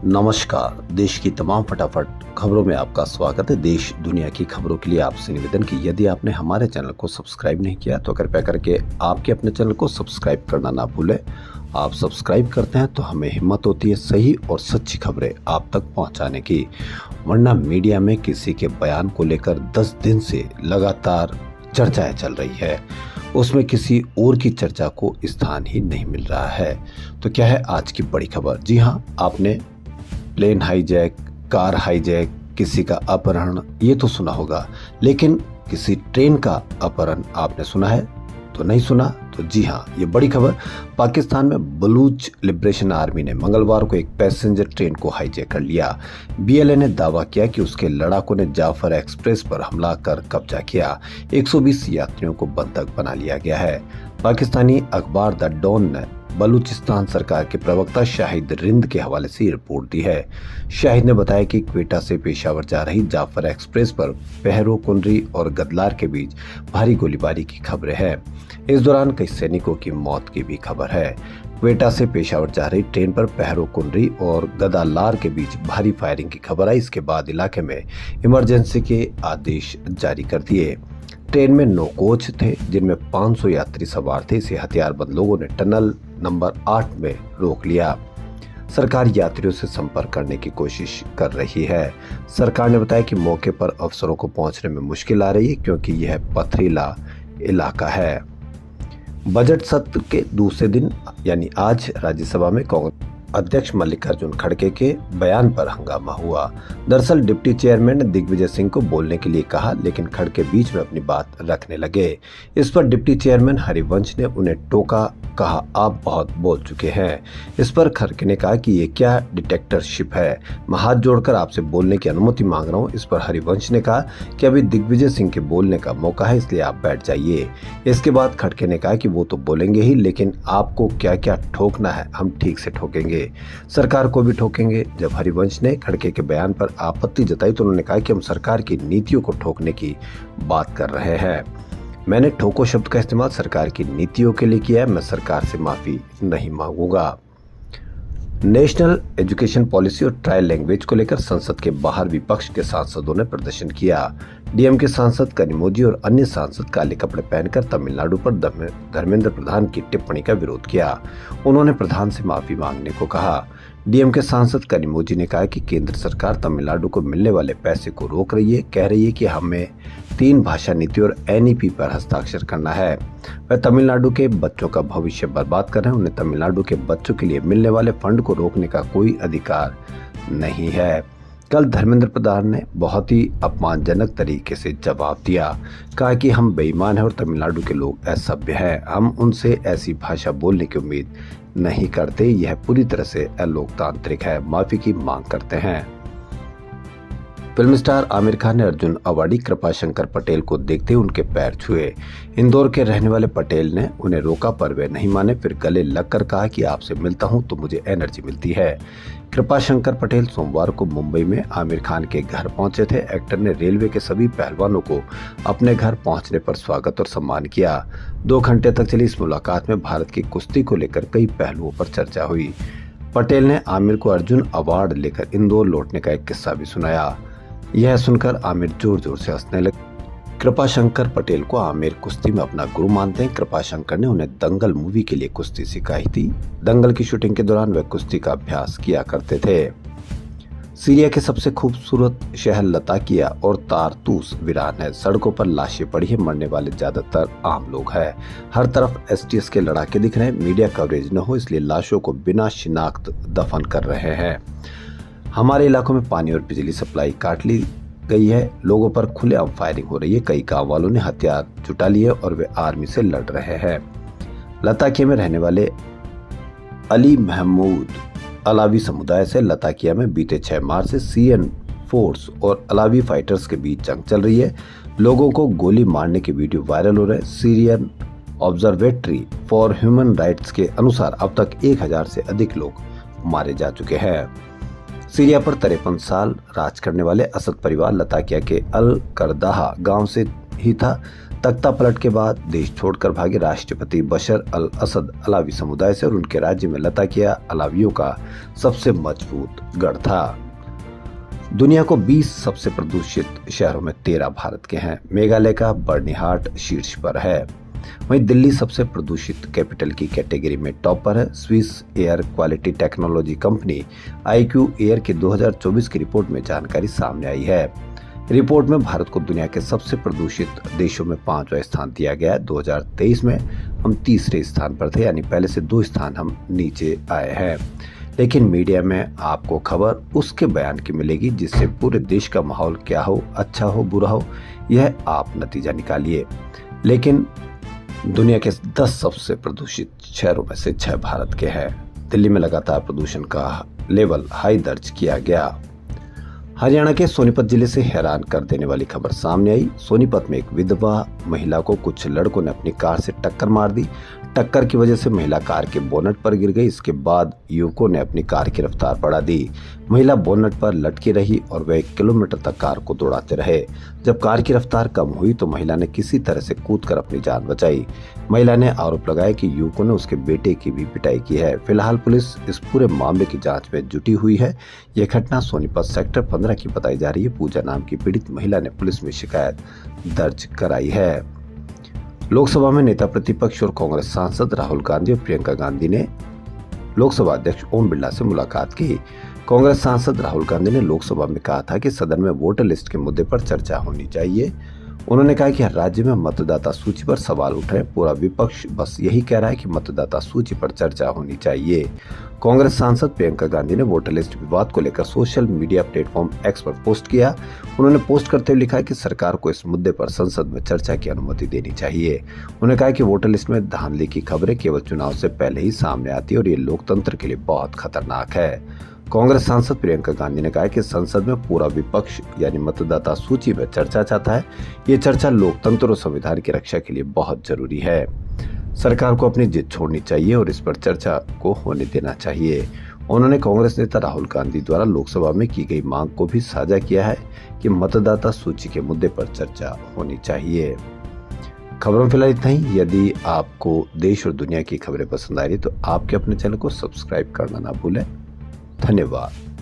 नमस्कार। देश की तमाम फटाफट खबरों में आपका स्वागत है। देश दुनिया की खबरों के लिए आपसे निवेदन कि यदि आपने हमारे चैनल को सब्सक्राइब नहीं किया तो कृपया करके आपके अपने चैनल को सब्सक्राइब करना ना भूलें। आप सब्सक्राइब करते हैं तो हमें हिम्मत होती है सही और सच्ची खबरें आप तक पहुंचाने की, वरना मीडिया में किसी के बयान को लेकर 10 दिन से लगातार चर्चाएं चल रही है, उसमें किसी और की चर्चा को स्थान ही नहीं मिल रहा है। तो क्या है आज की बड़ी खबर? जी हाँ, आपने प्लेन हाईजैक, कार हाईजैक, किसी का अपहरण ये तो सुना होगा, लेकिन किसी ट्रेन का अपहरण आपने सुना है? तो नहीं सुना तो जी हाँ, ये बड़ी खबर। पाकिस्तान में बलूच लिबरेशन आर्मी ने मंगलवार को एक पैसेंजर ट्रेन को हाईजैक कर लिया। बीएलए ने दावा किया कि उसके लड़ाकों ने जाफर एक्सप्रेस पर हमला कर कब्जा किया। 120 यात्रियों को बंधक बना लिया गया है। पाकिस्तानी अखबार द डॉन ने बलूचिस्तान सरकार के प्रवक्ता शाहिद रिंद के हवाले से रिपोर्ट दी है। शाहिद ने बताया कि क्वेटा से पेशावर जा रही जाफर एक्सप्रेस पर पहरो कुनरी और गदलार के बीच भारी गोलीबारी की खबरें हैं। इस दौरान कई सैनिकों की मौत की भी खबर है। क्वेटा से पेशावर जा रही ट्रेन पर पहरो कुनरी और गदालार के बीच भारी फायरिंग की खबर आई। इसके बाद इलाके में इमरजेंसी के आदेश जारी कर दिए। ट्रेन में 9 कोच थे, जिनमें 500 यात्री सवार थे। इसे हथियारबंद लोगों ने टनल नंबर 8 में रोक लिया। सरकार यात्रियों से संपर्क करने की कोशिश कर रही है। सरकार ने बताया कि मौके पर अफसरों को पहुंचने में मुश्किल आ रही है, क्योंकि यह पथरीला इलाका है। बजट सत्र के दूसरे दिन यानी आज राज्यसभा में कांग्रेस अध्यक्ष मल्लिकार्जुन खड़गे के बयान पर हंगामा हुआ। दरअसल डिप्टी चेयरमैन ने दिग्विजय सिंह को बोलने के लिए कहा, लेकिन खड़गे बीच में अपनी बात रखने लगे। इस पर डिप्टी चेयरमैन हरिवंश ने उन्हें टोका, कहा आप बहुत बोल चुके हैं। इस पर खड़गे ने कहा कि ये क्या डिटेक्टरशिप है, मैं हाथ जोड़कर आपसे बोलने की अनुमति मांग रहा हूँ। इस पर हरिवंश ने कहा कि अभी दिग्विजय सिंह के बोलने का मौका है, इसलिए आप बैठ जाइए। इसके बाद खड़गे ने कहा कि वो तो बोलेंगे ही, लेकिन आपको क्या क्या ठोकना है हम ठीक से ठोकेंगे, सरकार को भी ठोकेंगे। जब हरिवंश ने खड़गे के बयान पर आपत्ति जताई तो उन्होंने कहा कि हम सरकार की नीतियों को ठोकने की बात कर रहे हैं। मैंने ठोको शब्द का इस्तेमाल सरकार की नीतियों के लिए किया है, मैं सरकार से माफी नहीं मांगूंगा। नेशनल एजुकेशन पॉलिसी और ट्रायल लैंग्वेज को लेकर संसद के बाहर विपक्ष के सांसदों ने प्रदर्शन किया। डीएम के सांसद कनिमोझी और अन्य सांसद काले कपड़े पहनकर तमिलनाडु पर धर्मेंद्र प्रधान की टिप्पणी का विरोध किया। उन्होंने प्रधान से माफी मांगने को कहा। डीएम के सांसद कनिमोझी ने कहा कि केंद्र सरकार तमिलनाडु को मिलने वाले पैसे को रोक रही है, कह रही है कि हमें 3 भाषा नीति और एनईपी पर हस्ताक्षर करना है। वह तमिलनाडु के बच्चों का भविष्य बर्बाद कर रहे हैं। उन्हें तमिलनाडु के बच्चों के लिए मिलने वाले फंड को रोकने का कोई अधिकार नहीं है। कल धर्मेंद्र प्रधान ने बहुत ही अपमानजनक तरीके से जवाब दिया, कहा कि हम बेईमान हैं और तमिलनाडु के लोग असभ्य हैं। हम उनसे ऐसी भाषा बोलने की उम्मीद नहीं करते, यह पूरी तरह से अलोकतांत्रिक है, माफी की मांग करते हैं। फिल्म स्टार आमिर खान ने अर्जुन अवार्डी कृपाशंकर पटेल को देखते हुए उनके पैर छुए। इंदौर के रहने वाले पटेल ने उन्हें रोका पर वे नहीं माने, फिर गले लगकर कहा कि आपसे मिलता हूं तो मुझे एनर्जी मिलती है। कृपाशंकर पटेल सोमवार को मुंबई में आमिर खान के घर पहुंचे थे। एक्टर ने रेलवे के सभी पहलवानों को अपने घर पहुंचने पर स्वागत और सम्मान किया। 2 घंटे तक चली इस मुलाकात में भारत की कुश्ती को लेकर कई पहलुओं पर चर्चा हुई। पटेल ने आमिर को अर्जुन अवार्ड लेकर इंदौर लौटने का एक किस्सा भी सुनाया। यह सुनकर आमिर जोर जोर से हंसने लगे। कृपाशंकर पटेल को आमिर कुश्ती में अपना गुरु मानते हैं। कृपाशंकर ने उन्हें दंगल मूवी के लिए कुश्ती सिखाई थी। दंगल की शूटिंग के दौरान वे कुश्ती का अभ्यास किया करते थे। सीरिया के सबसे खूबसूरत शहर लताकिया और तारतूस वीरान है। सड़कों पर लाशें पड़ी है, मरने वाले ज्यादातर आम लोग हैं। हर तरफ एसटीएफ के लड़ाके दिख रहे हैं। मीडिया कवरेज न हो इसलिए लाशों को बिना शिनाख्त दफन कर रहे हैं। हमारे इलाकों में पानी और बिजली सप्लाई काट ली गई है। लोगों पर खुलेआम फायरिंग हो रही है। कई गांव वालों ने हथियार जुटा लिए और वे आर्मी से लड़ रहे हैं। लताकिया में रहने वाले अली महमूद अलावी समुदाय से लताकिया में बीते 6 मार्च से सीरियन फोर्स और अलावी फाइटर्स के बीच जंग चल रही है। लोगों को गोली मारने के वीडियो वायरल हो रहे हैं। Syrian observatory for human rights के अनुसार अब तक 1000 से अधिक लोग मारे जा चुके हैं। सीरिया पर 53 साल राज करने वाले असद परिवार लताकिया के अल करदाहा गांव से ही था। तख्ता पलट के बाद देश छोड़कर भागे राष्ट्रपति बशर अल असद अलावी समुदाय से और उनके राज्य में लताकिया अलावियों का सबसे मजबूत गढ़ था। दुनिया को 20 सबसे प्रदूषित शहरों में 13 भारत के हैं। मेघालय का बर्निहाट शीर्ष पर है। वहीं दिल्ली सबसे प्रदूषित कैपिटल की कैटेगरी में टॉप पर है। Swiss air quality technology company IQ air की 2024 की रिपोर्ट में जानकारी सामने आई है। रिपोर्ट में भारत को दुनिया के सबसे प्रदूषित देशों में 5वां स्थान दिया गया है। 2023 में हम तीसरे स्थान पर थे, यानी पहले से 2 स्थान हम नीचे आए हैं। लेकिन मीडिया में आपको खबर उसके बयान की मिलेगी जिससे पूरे देश का माहौल क्या हो, अच्छा हो, बुरा हो, यह आप नतीजा निकालिए। लेकिन दुनिया के 10 सबसे प्रदूषित शहरों में से 6 भारत के हैं। दिल्ली में लगातार प्रदूषण का लेवल हाई दर्ज किया गया। हरियाणा के सोनीपत जिले से हैरान कर देने वाली खबर सामने आई। सोनीपत में एक विधवा महिला को कुछ लड़कों ने अपनी कार से टक्कर मार दी। टक्कर की वजह से महिला कार के बोनट पर गिर गई। इसके बाद युवकों ने अपनी कार की रफ्तार बढ़ा दी। महिला बोनट पर लटकी रही और वह 1 किलोमीटर तक कार को दौड़ाते रहे। जब कार की रफ्तार कम हुई तो महिला ने किसी तरह से कूदकर अपनी जान बचाई। महिला ने आरोप लगाया कि युवकों ने उसके बेटे की भी पिटाई की है। फिलहाल पुलिस इस पूरे मामले की जांच में जुटी हुई है। यह घटना सोनीपत सेक्टर 15 की बताई जा रही है। पूजा नाम की पीड़ित महिला ने पुलिस में शिकायत दर्ज कराई है। लोकसभा में नेता प्रतिपक्ष और कांग्रेस सांसद राहुल गांधी और प्रियंका गांधी ने लोकसभा अध्यक्ष ओम बिरला से मुलाकात की। कांग्रेस सांसद राहुल गांधी ने लोकसभा में कहा था कि सदन में वोटर लिस्ट के मुद्दे पर चर्चा होनी चाहिए। उन्होंने कहा कि हर राज्य में मतदाता सूची पर सवाल उठ रहे हैं। पूरा विपक्ष बस यही कह रहा है कि मतदाता सूची पर चर्चा होनी चाहिए। कांग्रेस सांसद प्रियंका गांधी ने वोटर लिस्ट विवाद को लेकर सोशल मीडिया प्लेटफॉर्म X पर पोस्ट किया। उन्होंने पोस्ट करते हुए लिखा कि सरकार को इस मुद्दे पर संसद में चर्चा की अनुमति देनी चाहिए। उन्होंने कहा कि वोटर लिस्ट में धांधली की खबरें केवल चुनाव से पहले ही सामने आती है और ये लोकतंत्र के लिए बहुत खतरनाक है। कांग्रेस सांसद प्रियंका गांधी ने कहा कि संसद में पूरा विपक्ष यानी मतदाता सूची में चर्चा चाहता है। ये चर्चा लोकतंत्र और संविधान की रक्षा के लिए बहुत जरूरी है। सरकार को अपनी जिद छोड़नी चाहिए और इस पर चर्चा को होने देना चाहिए। उन्होंने कांग्रेस नेता राहुल गांधी द्वारा लोकसभा में की गई मांग को भी साझा किया है कि मतदाता सूची के मुद्दे पर चर्चा होनी चाहिए। खबरों में फिलहाल इतना ही। यदि आपको देश और दुनिया की खबरें पसंद आ रही तो आपके अपने चैनल को सब्सक्राइब करना ना भूलें। धन्यवाद।